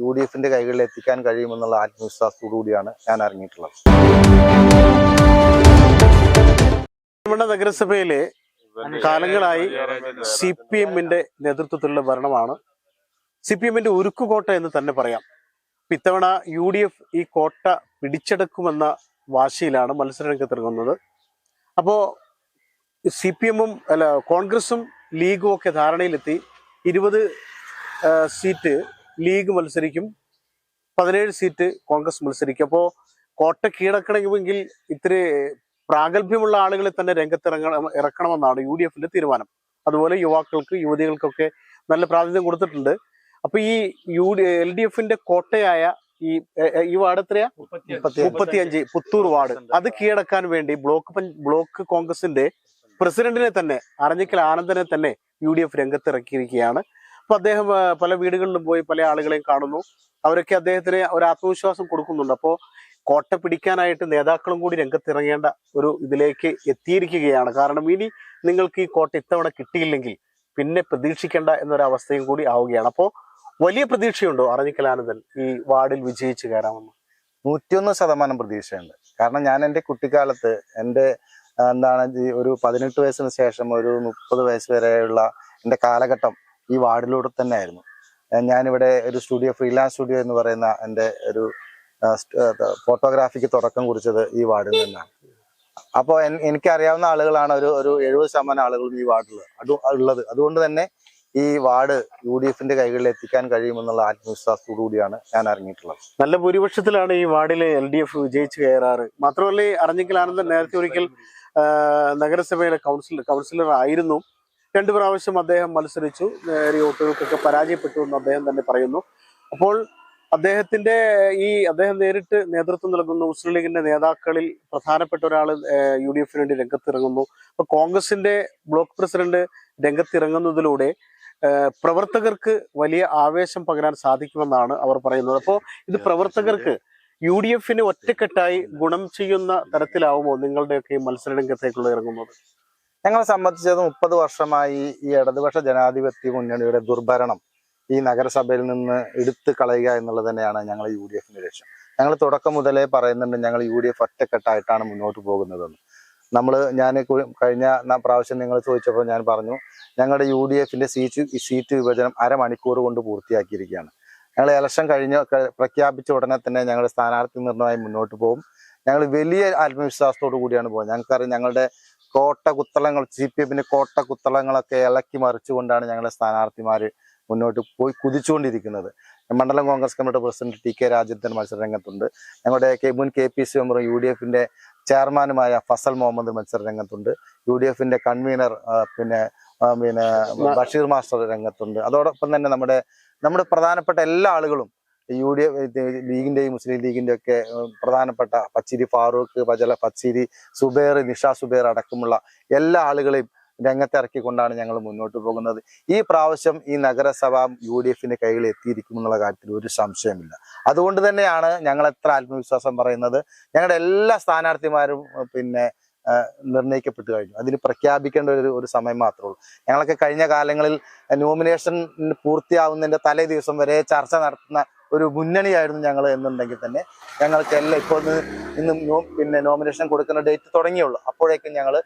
UDFന്റെ കൈകളിൽ എത്തിക്കാൻ കഴിയുമെന്നുള്ള ആത്മവിശ്വാസത്തോടുകൂടിയാണ് ഞാൻ ഇറങ്ങിയിട്ടുള്ളത്. നഗരസഭയിലെ കാലങ്ങളായി CPMന്റെ നേതൃത്വത്തിലുള്ള ഭരണമാണ്. CPMന്റെ ഉരുക്കുകോട്ട എന്ന് തന്നെ പറയാം. ഇത്തവണ UDF ഈ കോട്ട പിടിച്ചെടുക്കുമെന്ന വാശിയിലാണ് മത്സരരംഗത്തിറങ്ങുന്നത്. അപ്പോൾ CPMും കോൺഗ്രസും ലീഗും ഒക്കെ ധാരണയിലെത്തി. 20 സീറ്റ് ലീഗ് മത്സരിക്കും, 17 സീറ്റ് കോൺഗ്രസ് മത്സരിക്കും. അപ്പോൾ കോട്ട കീഴടക്കണമെങ്കിൽ ഇത്തിരി പ്രാഗൽഭ്യമുള്ള ആളുകളെ തന്നെ ഇറക്കണമെന്നാണ് UDFന്റെ തീരുമാനം. അതുപോലെ യുവാക്കൾക്ക്, യുവതികൾക്കൊക്കെ നല്ല പ്രാതിനിധ്യം കൊടുത്തിട്ടുണ്ട്. അപ്പൊ ഈ LDFന്റെ കോട്ടയായ ഈ വാർഡ് എത്രയാ? 35 പുത്തൂർ വാർഡ്. അത് കീഴടക്കാൻ വേണ്ടി ബ്ലോക്ക് കോൺഗ്രസിന്റെ പ്രസിഡന്റിനെ തന്നെ, അറഞ്ഞിക്കൽ ആനന്ദനെ തന്നെ UDF രംഗത്തിറക്കിയിരിക്കുകയാണ്. അപ്പൊ അദ്ദേഹം പല വീടുകളിലും പോയി പല ആളുകളെയും കാണുന്നു. അവരൊക്കെ അദ്ദേഹത്തിന് ഒരു ആത്മവിശ്വാസം കൊടുക്കുന്നുണ്ട്. അപ്പോൾ കോട്ട പിടിക്കാനായിട്ട് നേതാക്കളും കൂടി രംഗത്തിറങ്ങേണ്ട ഒരു ഇതിലേക്ക് എത്തിയിരിക്കുകയാണ്. കാരണം ഇനി നിങ്ങൾക്ക് ഈ കോട്ട ഇത്തവണ കിട്ടിയില്ലെങ്കിൽ പിന്നെ പ്രതീക്ഷിക്കേണ്ട എന്നൊരവസ്ഥയും കൂടി ആവുകയാണ്. അപ്പോൾ വലിയ പ്രതീക്ഷയുണ്ടോ അറഞ്ഞിക്കൽ ആനന്ദൻ ഈ വാർഡിൽ വിജയിച്ചു കയറാമെന്ന്? 101% പ്രതീക്ഷയുണ്ട്. കാരണം ഞാൻ എൻ്റെ കുട്ടിക്കാലത്ത് ഒരു 18 വയസ്സിന് ശേഷം ഒരു 30 വയസ്സ് വരെയുള്ള എൻ്റെ കാലഘട്ടം ഈ വാർഡിലൂടെ തന്നെ ആയിരുന്നു. ഞാനിവിടെ ഒരു ഫ്രീലാൻസ് സ്റ്റുഡിയോ എന്ന് പറയുന്ന എൻ്റെ ഒരു ഫോട്ടോഗ്രാഫിക്ക് തുടക്കം കുറിച്ചത് ഈ വാർഡിൽ നിന്നാണ്. അപ്പോൾ എനിക്കറിയാവുന്ന ആളുകളാണ് ഒരു 70% ആളുകളും ഈ വാർഡിൽ ഉള്ളത്. അതുകൊണ്ട് തന്നെ ഈ വാർഡ് UDFന്റെ കൈകളിൽ എത്തിക്കാൻ കഴിയുമെന്നുള്ള ആത്മവിശ്വാസത്തോടുകൂടിയാണ് ഞാൻ ഇറങ്ങിയിട്ടുള്ളത്. നല്ല ഭൂരിപക്ഷത്തിലാണ് ഈ വാർഡിലെ LDF വിജയിച്ചു കയറാറ്. മാത്രമല്ല, അറഞ്ഞിക്കൽ ആനന്ദൻ നേരത്തെ ഒരിക്കൽ നഗരസഭയിലെ കൗൺസിലർ ആയിരുന്നു. 2 പ്രാവശ്യം അദ്ദേഹം മത്സരിച്ചു. നേരിയ വോട്ടുകൾക്കൊക്കെ പരാജയപ്പെട്ടു എന്ന് അദ്ദേഹം തന്നെ പറയുന്നു. അപ്പോൾ അദ്ദേഹം നേരിട്ട് നേതൃത്വം നൽകുന്ന മുസ്ലിം ലീഗിന്റെ നേതാക്കളിൽ പ്രധാനപ്പെട്ട ഒരാൾ UDFന് വേണ്ടി രംഗത്തിറങ്ങുന്നു. അപ്പൊ കോൺഗ്രസിന്റെ ബ്ലോക്ക് പ്രസിഡന്റ് രംഗത്തിറങ്ങുന്നതിലൂടെ പ്രവർത്തകർക്ക് വലിയ ആവേശം പകരാൻ സാധിക്കുമെന്നാണ് അവർ പറയുന്നത്. അപ്പോൾ ഇത് പ്രവർത്തകർക്ക് UDFന് ഒറ്റക്കെട്ടായി ഗുണം ചെയ്യുന്ന തരത്തിലാവുമോ നിങ്ങളുടെയൊക്കെ മത്സര രംഗത്തേക്കുള്ള ഇറങ്ങുന്നത്? ഞങ്ങളെ സംബന്ധിച്ചത് 30 വർഷമായി ഈ ഇടതുപക്ഷ ജനാധിപത്യ മുന്നണിയുടെ ദുർഭരണം ഈ നഗരസഭയിൽ നിന്ന് എടുത്തു കളയുക എന്നുള്ളത് തന്നെയാണ് ഞങ്ങൾ UDFന്റെ ലക്ഷ്യം. ഞങ്ങൾ തുടക്കം മുതലേ പറയുന്നുണ്ട്, ഞങ്ങൾ UDF ഒറ്റക്കെട്ടായിട്ടാണ് മുന്നോട്ട് പോകുന്നതെന്ന്. ഞാൻ കഴിഞ്ഞ പ്രാവശ്യം നിങ്ങൾ ചോദിച്ചപ്പോൾ ഞാൻ പറഞ്ഞു, ഞങ്ങളുടെ UDFന്റെ സീറ്റ് വിഭജനം അരമണിക്കൂർ കൊണ്ട് പൂർത്തിയാക്കിയിരിക്കുകയാണ്. ഞങ്ങൾ ഇലക്ഷൻ പ്രഖ്യാപിച്ച ഉടനെ തന്നെ ഞങ്ങൾ സ്ഥാനാർത്ഥി നിർണ്ണയമായി മുന്നോട്ട് പോകും. ഞങ്ങൾ വലിയ ആത്മവിശ്വാസത്തോടു കൂടിയാണ് പോകുന്നത്. ഞങ്ങൾക്കറിയാം, ഞങ്ങളുടെ CPMന്റെ കോട്ട കുത്തളങ്ങളൊക്കെ ഇളക്കി മറിച്ചുകൊണ്ടാണ് ഞങ്ങളുടെ സ്ഥാനാർത്ഥിമാർ മുന്നോട്ട് പോയി കുതിച്ചുകൊണ്ടിരിക്കുന്നത്. മണ്ഡലം Congress committee president TK Rajendran മത്സര രംഗത്തുണ്ട്. ഞങ്ങളുടെ മുൻ KPC മെമ്പറും UDFന്റെ ചെയർമാനുമായ ഫസൽ മുഹമ്മദ് മത്സര രംഗത്തുണ്ട്. UDFന്റെ കൺവീനർ പിന്നെ ബഷീർ മാസ്റ്റർ രംഗത്തുണ്ട്. അതോടൊപ്പം തന്നെ നമ്മുടെ പ്രധാനപ്പെട്ട എല്ലാ ആളുകളും UDF ലീഗിന്റെയും മുസ്ലിം ലീഗിന്റെ ഒക്കെ പ്രധാനപ്പെട്ട പച്ചിരി ഫാറൂഖ്, പച്ചിരി സുബൈർ, നിഷ സുബൈർ അടക്കമുള്ള എല്ലാ ആളുകളെയും രംഗത്തിറക്കിക്കൊണ്ടാണ് ഞങ്ങൾ മുന്നോട്ട് പോകുന്നത്. ഈ പ്രാവശ്യം ഈ നഗരസഭ UDFന്റെ കൈകളിൽ എത്തിയിരിക്കുമെന്നുള്ള കാര്യത്തിൽ ഒരു സംശയമില്ല. അതുകൊണ്ട് തന്നെയാണ് ഞങ്ങൾ എത്ര ആത്മവിശ്വാസം പറയുന്നത്. ഞങ്ങളുടെ എല്ലാ സ്ഥാനാർത്ഥിമാരും നിർണയിക്കപ്പെട്ടു കഴിഞ്ഞു. അതിന് പ്രഖ്യാപിക്കേണ്ട ഒരു സമയം മാത്രമേ ഉള്ളൂ. ഞങ്ങളൊക്കെ കഴിഞ്ഞ കാലങ്ങളിൽ നോമിനേഷൻ പൂർത്തിയാവുന്നതിന്റെ തലേ ദിവസം വരെ ചർച്ച നടത്തുന്ന ഒരു മുന്നണിയായിരുന്നു ഞങ്ങൾ എന്നുണ്ടെങ്കിൽ തന്നെ ഞങ്ങൾക്ക് എല്ലാം ഇപ്പോൾ ഇന്ന് നോമിനേഷൻ കൊടുക്കുന്ന ഡേറ്റ് തുടങ്ങിയുള്ളൂ. അപ്പോഴേക്കും ഞങ്ങളുടെ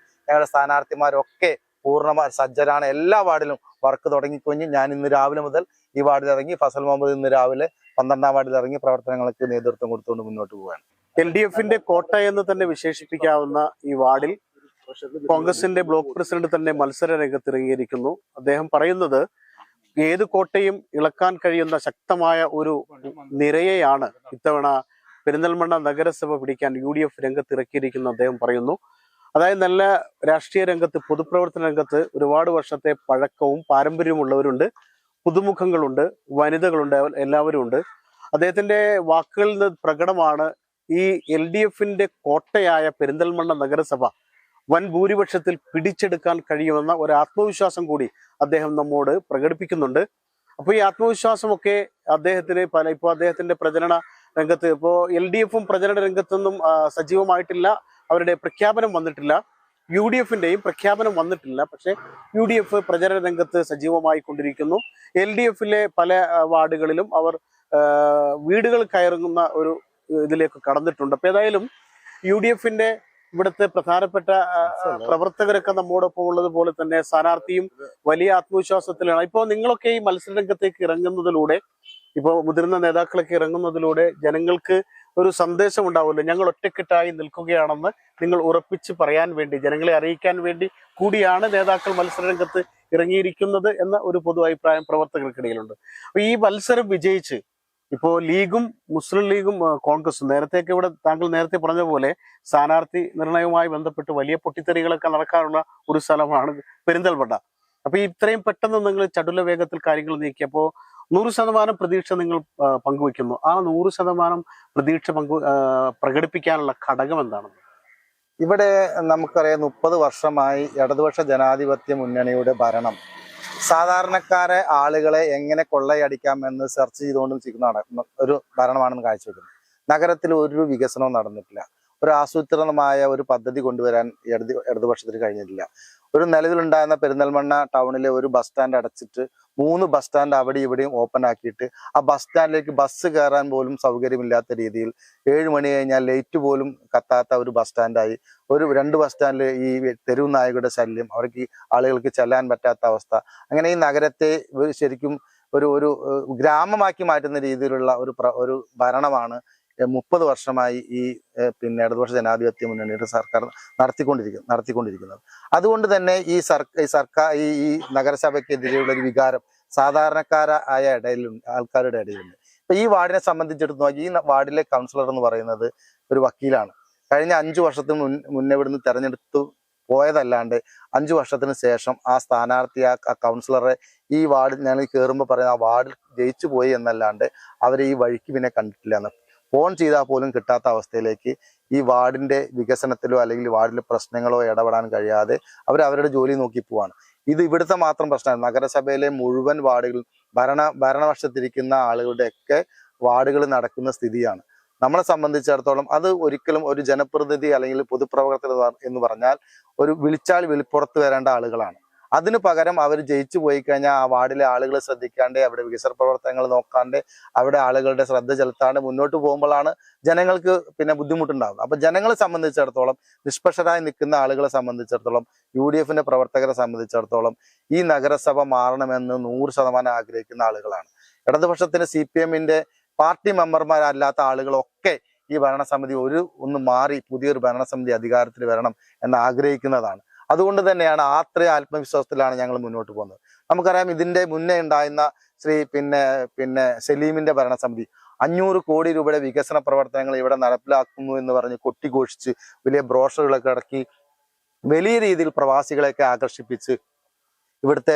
സ്ഥാനാർത്ഥിമാരൊക്കെ പൂർണ്ണമായി സജ്ജരാണ്. എല്ലാ വാർഡിലും വർക്ക് തുടങ്ങിക്കഴിഞ്ഞ് ഞാൻ ഇന്ന് രാവിലെ മുതൽ ഈ വാർഡിൽ ഇറങ്ങി, ഫസൽ മുഹമ്മദ് ഇന്ന് രാവിലെ 12ാം വാർഡിൽ ഇറങ്ങി പ്രവർത്തനങ്ങൾക്ക് നേതൃത്വം കൊടുത്തുകൊണ്ട് മുന്നോട്ട് പോവുകയാണ്. LDFന്റെ കോട്ട എന്ന് തന്നെ വിശേഷിപ്പിക്കാവുന്ന ഈ വാർഡിൽ കോൺഗ്രസിന്റെ ബ്ലോക്ക് പ്രസിഡന്റ് തന്നെ മത്സര രംഗത്തിറങ്ങിയിരിക്കുന്നു. അദ്ദേഹം പറയുന്നത്, ഏത് കോട്ടയും ഇളക്കാൻ കഴിയുന്ന ശക്തമായ ഒരു നിരയെയാണ് ഇത്തവണ പെരിന്തൽമണ്ണ നഗരസഭ പിടിക്കാൻ UDF രംഗത്തിറക്കിയിരിക്കുന്നു അദ്ദേഹം പറയുന്നു. അതായത് നല്ല രാഷ്ട്രീയ രംഗത്ത്, പൊതുപ്രവർത്തന രംഗത്ത് ഒരുപാട് വർഷത്തെ പഴക്കവും പാരമ്പര്യമുള്ളവരുണ്ട്, പുതുമുഖങ്ങളുണ്ട്, വനിതകളുണ്ട്, എല്ലാവരും ഉണ്ട്. അദ്ദേഹത്തിന്റെ വാക്കുകളിൽ നിന്ന് പ്രകടമാണ് ഈ LDFന്റെ കോട്ടയായ പെരിന്തൽമണ്ണ നഗരസഭ വൻ ഭൂരിപക്ഷത്തിൽ പിടിച്ചെടുക്കാൻ കഴിയുമെന്ന ഒരു ആത്മവിശ്വാസം കൂടി അദ്ദേഹം നമ്മോട് പ്രകടിപ്പിക്കുന്നുണ്ട്. അപ്പോൾ ഈ ആത്മവിശ്വാസമൊക്കെ ഇപ്പോൾ അദ്ദേഹത്തിന്റെ പ്രചരണ രംഗത്ത്, ഇപ്പോൾ LDFും പ്രചരണ രംഗത്തൊന്നും സജീവമായിട്ടില്ല, അവരുടെ പ്രഖ്യാപനം വന്നിട്ടില്ല. UDFന്റെയും പ്രഖ്യാപനം വന്നിട്ടില്ല. പക്ഷെ UDF പ്രചരണ രംഗത്ത് സജീവമായി കൊണ്ടിരിക്കുന്നു. LDFിലെ പല വാർഡുകളിലും അവർ വീടുകൾ കയറുന്ന ഒരു ഇതിലേക്ക് കടന്നിട്ടുണ്ട്. അപ്പൊ ഏതായാലും UDFന്റെ ഇവിടുത്തെ പ്രധാനപ്പെട്ട പ്രവർത്തകരൊക്കെ നമ്മോടൊപ്പം ഉള്ളത് പോലെ തന്നെ സ്ഥാനാർത്ഥിയും വലിയ ആത്മവിശ്വാസത്തിലാണ്. ഇപ്പോൾ നിങ്ങളൊക്കെ ഈ മത്സരരംഗത്തേക്ക് ഇറങ്ങുന്നതിലൂടെ, ഇപ്പോൾ മുതിർന്ന നേതാക്കളൊക്കെ ഇറങ്ങുന്നതിലൂടെ ജനങ്ങൾക്ക് ഒരു സന്ദേശം ഉണ്ടാവുമല്ലോ, ഞങ്ങൾ ഒറ്റക്കെട്ടായി നിൽക്കുകയാണെന്ന് നിങ്ങൾ ഉറപ്പിച്ച് പറയാൻ വേണ്ടി, ജനങ്ങളെ അറിയിക്കാൻ വേണ്ടി കൂടിയാണ് നേതാക്കൾ മത്സരരംഗത്ത് ഇറങ്ങിയിരിക്കുന്നത് എന്ന ഒരു പൊതു അഭിപ്രായം പ്രവർത്തകർക്കിടയിലുണ്ട്. അപ്പൊ ഈ മത്സരം വിജയിച്ച് ഇപ്പോൾ ലീഗും മുസ്ലിം ലീഗും കോൺഗ്രസും, നേരത്തെയൊക്കെ ഇവിടെ താങ്കൾ നേരത്തെ പറഞ്ഞ പോലെ സ്ഥാനാർത്ഥി നിർണയവുമായി ബന്ധപ്പെട്ട് വലിയ പൊട്ടിത്തെറികളൊക്കെ നടക്കാനുള്ള ഒരു സ്ഥലമാണ് പെരിന്തൽമണ്ണ. അപ്പൊ ഇത്രയും പെട്ടെന്ന് നിങ്ങൾ ചടുല വേഗത്തിൽ കാര്യങ്ങൾ നീക്കിയപ്പോൾ 100% പ്രതീക്ഷ നിങ്ങൾ പങ്കുവെക്കുന്നു. ആ 100% പ്രതീക്ഷ പ്രകടിപ്പിക്കാനുള്ള ഘടകം എന്താണ്? ഇവിടെ നമുക്കറിയാം 30 വർഷമായി ഇടതുപക്ഷ ജനാധിപത്യ മുന്നണിയുടെ ഭരണം സാധാരണക്കാരെ ആളുകളെ എങ്ങനെ കൊള്ളയടിക്കാമെന്ന് സെർച്ച് ചെയ്തുകൊണ്ട് നിൽക്കുന്ന ഒരു ഭരണമാണെന്ന് കാഴ്ചവെക്കുന്നത്. നഗരത്തിൽ ഒരു വികസനവും നടന്നിട്ടില്ല. ഒരു ആസൂത്രിതമായ ഒരു പദ്ധതി കൊണ്ടുവരാൻ ഇടതുപക്ഷത്തിന് കഴിഞ്ഞിട്ടില്ല. ഒരു നിലവിലുണ്ടായിരുന്ന പെരിന്തൽമണ്ണ ടൗണിലെ ഒരു ബസ് സ്റ്റാൻഡ് അടച്ചിട്ട് 3 ബസ് സ്റ്റാൻഡ് അവിടെ ഇവിടെയും ഓപ്പൺ ആക്കിയിട്ട് ആ ബസ് സ്റ്റാൻഡിലേക്ക് ബസ് കയറാൻ പോലും സൗകര്യമില്ലാത്ത രീതിയിൽ 7 മണി കഴിഞ്ഞാൽ ലൈറ്റ് പോലും കത്താത്ത ഒരു ബസ് സ്റ്റാൻഡായി. 2 ബസ് സ്റ്റാൻഡിൽ ഈ തെരുവ് നായകളുടെ ശല്യം, അവർക്ക് ആളുകൾക്ക് ചെല്ലാൻ പറ്റാത്ത അവസ്ഥ. അങ്ങനെ ഈ നഗരത്തെ ശരിക്കും ഒരു ഗ്രാമമാക്കി മാറ്റുന്ന രീതിയിലുള്ള ഒരു ഭരണമാണ് 30 വർഷമായി ഈ ഇടതുപക്ഷ ജനാധിപത്യ മുന്നണിയുടെ സർക്കാർ നടത്തിക്കൊണ്ടിരിക്കുന്നത്. അതുകൊണ്ട് തന്നെ ഈ നഗരസഭയ്ക്കെതിരെയുള്ള ഒരു വികാരം സാധാരണക്കാരായ ആൾക്കാരുടെ ഇടയിലുണ്ട്. ഇപ്പൊ ഈ വാർഡിനെ സംബന്ധിച്ചിടത്തോളം ഈ വാർഡിലെ കൗൺസിലർ എന്ന് പറയുന്നത് ഒരു വക്കീലാണ്. കഴിഞ്ഞ 5 വർഷത്തിന് മുന്നേ ഇവിടുന്ന് തെരഞ്ഞെടുത്തു പോയതല്ലാണ്ട് 5 വർഷത്തിന് ശേഷം ആ സ്ഥാനാർത്ഥി ആ കൗൺസിലറെ ഈ വാർഡിൽ ഞങ്ങൾ കയറുമ്പോൾ പറയുന്നത് ആ വാർഡിൽ ജയിച്ചു പോയി എന്നല്ലാണ്ട് അവരെ ഈ വഴിക്ക് പിന്നെ കണ്ടിട്ടില്ല എന്ന്. ഫോൺ ചെയ്താൽ പോലും കിട്ടാത്ത അവസ്ഥയിലേക്ക് ഈ വാർഡിന്റെ വികസനത്തിലോ അല്ലെങ്കിൽ വാർഡിലെ പ്രശ്നങ്ങളോ ഇടപെടാൻ കഴിയാതെ അവരുടെ ജോലി നോക്കി പോവാണ്. ഇത് ഇവിടുത്തെ മാത്രം പ്രശ്നമാണ്. നഗരസഭയിലെ മുഴുവൻ വാർഡുകളിൽ ഭരണപക്ഷത്തിരിക്കുന്ന ആളുകളുടെയൊക്കെ വാർഡുകൾ നടക്കുന്ന സ്ഥിതിയാണ്. നമ്മളെ സംബന്ധിച്ചിടത്തോളം അത് ഒരിക്കലും ഒരു ജനപ്രതിനിധി അല്ലെങ്കിൽ പൊതുപ്രവർത്തകർ എന്ന് പറഞ്ഞാൽ ഒരു വിളിച്ചാൽ വിളിപ്പുറത്ത് വരേണ്ട ആളുകളാണ്. അതിനു പകരം അവർ ജയിച്ചു പോയി കഴിഞ്ഞാൽ ആ വാർഡിലെ ആളുകളെ ശ്രദ്ധിക്കാണ്ട്, അവിടെ വികസന പ്രവർത്തനങ്ങൾ നോക്കാണ്ട്, അവിടെ ആളുകളുടെ ശ്രദ്ധ ചെലുത്താണ്ട് മുന്നോട്ട് പോകുമ്പോഴാണ് ജനങ്ങൾക്ക് പിന്നെ ബുദ്ധിമുട്ടുണ്ടാകുന്നത്. അപ്പൊ ജനങ്ങളെ സംബന്ധിച്ചിടത്തോളം, നിഷ്പക്ഷരായി നിൽക്കുന്ന ആളുകളെ സംബന്ധിച്ചിടത്തോളം, UDFന്റെ പ്രവർത്തകരെ സംബന്ധിച്ചിടത്തോളം ഈ നഗരസഭ മാറണമെന്ന് 100% ആഗ്രഹിക്കുന്ന ആളുകളാണ്. ഇടതുപക്ഷത്തിന് CPMന്റെ പാർട്ടി മെമ്പർമാരല്ലാത്ത ആളുകളൊക്കെ ഈ ഭരണസമിതി ഒന്ന് മാറി പുതിയൊരു ഭരണസമിതി അധികാരത്തിൽ വരണം എന്ന് ആഗ്രഹിക്കുന്നതാണ്. അതുകൊണ്ട് തന്നെയാണ് അത്രയും ആത്മവിശ്വാസത്തിലാണ് ഞങ്ങൾ മുന്നോട്ട് പോകുന്നത്. നമുക്കറിയാം, ഇതിന്റെ മുന്നേ ഉണ്ടായിരുന്ന ശ്രീ സലീമിന്റെ ഭരണസമിതി 500 കോടി രൂപയുടെ വികസന പ്രവർത്തനങ്ങൾ ഇവിടെ നടപ്പിലാക്കുന്നു എന്ന് പറഞ്ഞ് കൊട്ടിഘോഷിച്ച് വലിയ ബ്രോഷറുകളൊക്കെ ഇറക്കി വലിയ രീതിയിൽ പ്രവാസികളെയൊക്കെ ആകർഷിപ്പിച്ച്, ഇവിടുത്തെ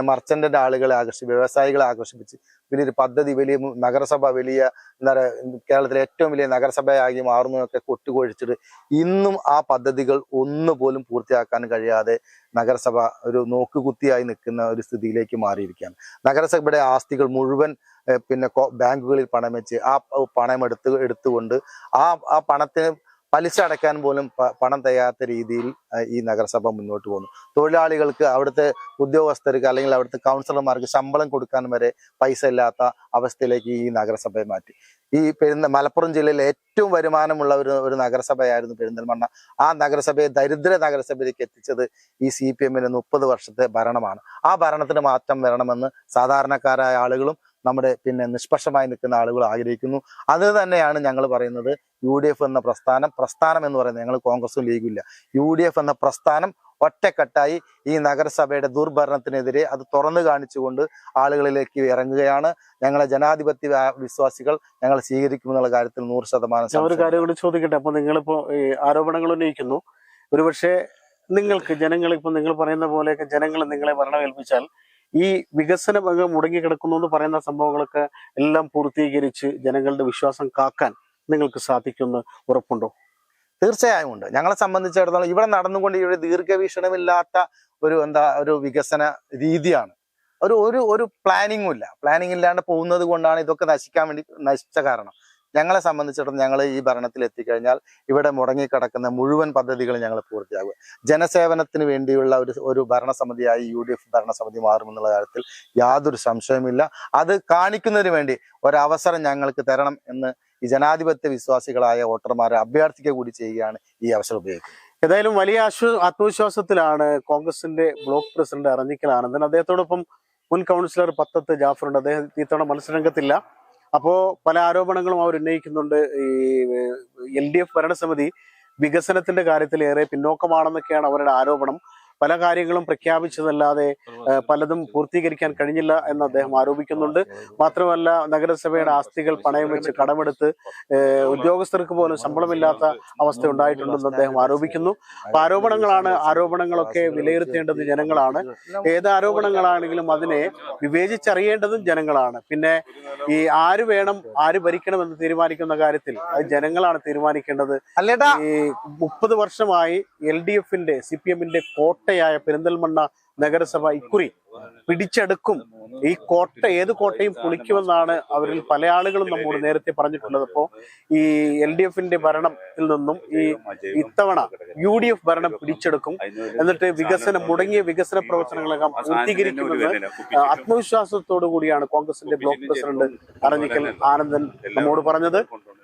മർച്ചന്റിന്റെ ആളുകളെ ആകർഷിച്ച്, വ്യവസായികളെ ആകർഷിപ്പിച്ച് വലിയൊരു പദ്ധതി, വലിയ നഗരസഭ, വലിയ എന്താ പറയുക, കേരളത്തിലെ ഏറ്റവും വലിയ നഗരസഭയായി മാറുന്നതൊക്കെ കൊട്ടുകൊഴിച്ചിട്ട് ഇന്നും ആ പദ്ധതികൾ ഒന്നുപോലും പൂർത്തിയാക്കാൻ കഴിയാതെ നഗരസഭ ഒരു നോക്കുകുത്തിയായി നിൽക്കുന്ന ഒരു സ്ഥിതിയിലേക്ക് മാറിയിരിക്കുകയാണ്. നഗരസഭയുടെ ആസ്തികൾ മുഴുവൻ ബാങ്കുകളിൽ പണം വെച്ച് ആ പണം എടുത്തുകൊണ്ട് ആ പണത്തിന് പലിശ അടയ്ക്കാൻ പോലും പണം തികയാത്ത രീതിയിൽ ഈ നഗരസഭ മുന്നോട്ട് പോകുന്നു. തൊഴിലാളികൾക്ക്, അവിടുത്തെ ഉദ്യോഗസ്ഥർക്ക് അല്ലെങ്കിൽ അവിടുത്തെ കൗൺസിലർമാർക്ക് ശമ്പളം കൊടുക്കാൻ വരെ പൈസ ഇല്ലാത്ത അവസ്ഥയിലേക്ക് ഈ നഗരസഭയെ മാറ്റി. ഈ മലപ്പുറം ജില്ലയിലെ ഏറ്റവും വരുമാനമുള്ള ഒരു നഗരസഭയായിരുന്നു പെരിന്തൽമണ്ണ. ആ നഗരസഭയെ ദരിദ്ര നഗരസഭയിലേക്ക് എത്തിച്ചത് ഈ CPMന്റെ 30 വർഷത്തെ ഭരണമാണ്. ആ ഭരണത്തിന് മാറ്റം വരണമെന്ന് സാധാരണക്കാരായ ആളുകളും നമ്മുടെ നിഷ്പക്ഷമായി നിൽക്കുന്ന ആളുകൾ ആഗ്രഹിക്കുന്നു. അത് തന്നെയാണ് ഞങ്ങൾ പറയുന്നത്. UDF എന്ന പ്രസ്ഥാനം എന്ന് പറയുന്നത്, ഞങ്ങൾ കോൺഗ്രസും ലീഗും ഇല്ല, UDF എന്ന പ്രസ്ഥാനം ഒറ്റക്കെട്ടായി ഈ നഗരസഭയുടെ ദുർഭരണത്തിനെതിരെ അത് തുറന്നു കാണിച്ചുകൊണ്ട് ആളുകളിലേക്ക് ഇറങ്ങുകയാണ്. ഞങ്ങളെ ജനാധിപത്യ വിശ്വാസികൾ ഞങ്ങൾ സ്വീകരിക്കുമെന്നുള്ള കാര്യത്തിൽ 100%. ഒരു കാര്യം കൂടി ചോദിക്കട്ടെ. അപ്പൊ നിങ്ങളിപ്പോ ആരോപണങ്ങൾ ഉന്നയിക്കുന്നു. ഒരുപക്ഷെ ജനങ്ങൾ ഇപ്പൊ നിങ്ങൾ പറയുന്ന പോലെയൊക്കെ ജനങ്ങൾ നിങ്ങളെ ഭരണമേൽപ്പിച്ചാൽ ഈ വികസനം മുടങ്ങിക്കിടക്കുന്നു എന്ന് പറയുന്ന സംഭവങ്ങളൊക്കെ എല്ലാം പൂർത്തീകരിച്ച് ജനങ്ങളുടെ വിശ്വാസം കാക്കാൻ നിങ്ങൾക്ക് സാധിക്കുമെന്ന് ഉറപ്പുണ്ടോ? തീർച്ചയായും ഉണ്ട്. ഞങ്ങളെ സംബന്ധിച്ചിടത്തോളം ഇവിടെ നടന്നുകൊണ്ട് ഇവിടെ ദീർഘവീക്ഷണമില്ലാത്ത ഒരു വികസന രീതിയാണ്. ഒരു പ്ലാനിങ്ങും ഇല്ല. പ്ലാനിങ് ഇല്ലാണ്ട് പോകുന്നത് കൊണ്ടാണ് ഇതൊക്കെ നശിച്ച കാരണം. ഞങ്ങളെ സംബന്ധിച്ചിടത്തോളം ഞങ്ങൾ ഈ ഭരണത്തിൽ എത്തിക്കഴിഞ്ഞാൽ ഇവിടെ മുടങ്ങിക്കിടക്കുന്ന മുഴുവൻ പദ്ധതികളും ഞങ്ങൾ പൂർത്തിയാകുക. ജനസേവനത്തിന് വേണ്ടിയുള്ള ഒരു ഭരണസമിതിയായി UDF ഭരണസമിതി മാറുമെന്നുള്ള കാര്യത്തിൽ യാതൊരു സംശയമില്ല. അത് കാണിക്കുന്നതിന് വേണ്ടി ഒരവസരം ഞങ്ങൾക്ക് തരണം എന്ന് ഈ ജനാധിപത്യ വിശ്വാസികളായ വോട്ടർമാരെ അഭ്യർത്ഥിക്കുക കൂടി ചെയ്യുകയാണ് ഈ അവസരം ഉപയോഗിക്കുന്നത്. ഏതായാലും വലിയ ആത്മവിശ്വാസത്തിലാണ് കോൺഗ്രസിന്റെ ബ്ലോക്ക് പ്രസിഡന്റ് അറഞ്ഞിക്കൽ ആനന്ദൻ. അദ്ദേഹത്തോടൊപ്പം മുൻ കൗൺസിലർ പത്തത്ത് ജാഫറുണ്ട്. അദ്ദേഹം ഇത്തവണ മത്സരരംഗത്തില്ല. അപ്പോ പല ആരോപണങ്ങളും അവർ ഉന്നയിക്കുന്നുണ്ട്. ഈ LDF ഭരണസമിതി വികസനത്തിന്റെ കാര്യത്തിൽ ഏറെ പിന്നോക്കമാണെന്നൊക്കെയാണ് അവരുടെ ആരോപണം. പല കാര്യങ്ങളും പ്രഖ്യാപിച്ചതല്ലാതെ പലതും പൂർത്തീകരിക്കാൻ കഴിഞ്ഞില്ല എന്ന് അദ്ദേഹം ആരോപിക്കുന്നുണ്ട്. മാത്രമല്ല, നഗരസഭയുടെ ആസ്തികൾ പണയം വെച്ച് കടമെടുത്ത് ഉദ്യോഗസ്ഥർക്ക് പോലും ശമ്പളമില്ലാത്ത അവസ്ഥ ഉണ്ടായിട്ടുണ്ടെന്ന് അദ്ദേഹം ആരോപിക്കുന്നു. അപ്പൊ ആരോപണങ്ങളൊക്കെ വിലയിരുത്തേണ്ടത് ജനങ്ങളാണ്. ഏത് ആരോപണങ്ങളാണെങ്കിലും അതിനെ വിവേചിച്ചറിയേണ്ടതും ജനങ്ങളാണ്. പിന്നെ ഈ ആര് വേണം ആര് ഭരിക്കണം എന്ന് തീരുമാനിക്കുന്ന കാര്യത്തിൽ അത് ജനങ്ങളാണ് തീരുമാനിക്കേണ്ടത്. ഈ 30 വർഷമായി LDFന്റെ CPMന്റെ കോട്ടയായ പെരിന്തൽമണ്ണ നഗരസഭ ഇക്കുറി പിടിച്ചെടുക്കും. ഈ കോട്ട ഏത് കോട്ടയും പൊളിക്കുമെന്നാണ് അവരിൽ പല ആളുകളും നമ്മോട് നേരത്തെ പറഞ്ഞിട്ടുള്ളത്. അപ്പോ ഈ LDFന്റെ ഭരണത്തിൽ നിന്നും ഇത്തവണ UDF ഭരണം പിടിച്ചെടുക്കും. എന്നിട്ട് മുടങ്ങിയ വികസന പ്രവർത്തനങ്ങളെല്ലാം പൂർത്തീകരിക്കുമെന്ന് ആത്മവിശ്വാസത്തോടു കൂടിയാണ് കോൺഗ്രസിന്റെ ബ്ലോക്ക് പ്രസിഡന്റ് അറഞ്ഞിക്കൽ ആനന്ദൻ നമ്മോട് പറഞ്ഞത്.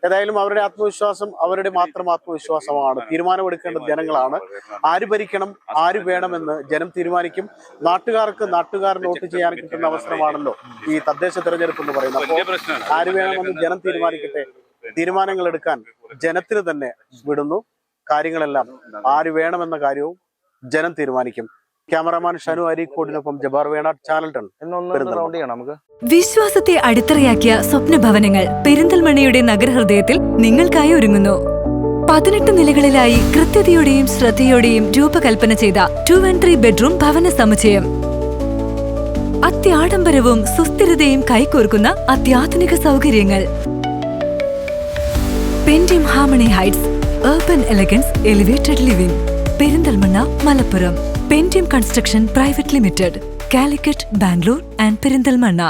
ഏതായാലും അവരുടെ ആത്മവിശ്വാസം അവരുടെ മാത്രം ആത്മവിശ്വാസമാണ്. തീരുമാനമെടുക്കേണ്ടത് ജനങ്ങളാണ്. ആര് ഭരിക്കണം ആര് വേണമെന്ന് ജനം തീരുമാനിക്കും. നാട്ടുകാർ നോട്ട് ചെയ്യാൻ കിട്ടുന്ന അവസരമാണല്ലോ ഈ തദ്ദേശ തെരഞ്ഞെടുപ്പ് എന്ന് പറയുന്നത്. അപ്പോൾ ആര് വേണമെന്ന് ജനം തീരുമാനിക്കട്ടെ. തീരുമാനങ്ങൾ എടുക്കാൻ ജനത്തിന് തന്നെ വിടുന്നു. കാര്യങ്ങളെല്ലാം ആര് വേണമെന്ന കാര്യവും ജനം തീരുമാനിക്കും. ക്യാമറാമാൻ ഷനു അരീക്കോടിനൊപ്പം ജബാർ വേണാട്, ചാനൽ 10. വിശ്വാസത്തെ അടിത്തറയാക്കിയ സ്വപ്ന ഭവനങ്ങൾ പെരിന്തൽമണ്ണയുടെ നഗരഹൃദയത്തിൽ നിങ്ങൾക്കായി ഒരുങ്ങുന്നു. 18 നിലകളിലായി കൃത്യതയോടെയും ശ്രദ്ധയോടെയും രൂപകൽപ്പന ചെയ്ത 2 and 3 ബെഡ്റൂം ഭവന സമുച്ചയം. അത്യാഡംബരവും സുസ്ഥിരതയും കൈകോർക്കുന്ന അത്യാധുനിക സൗകര്യങ്ങൾ. Pentium harmony heights, urban elegance, elevated living. Perinthalmanna, Malappuram. Pentium construction private limited, Calicut, Bangalore and Perinthalmanna.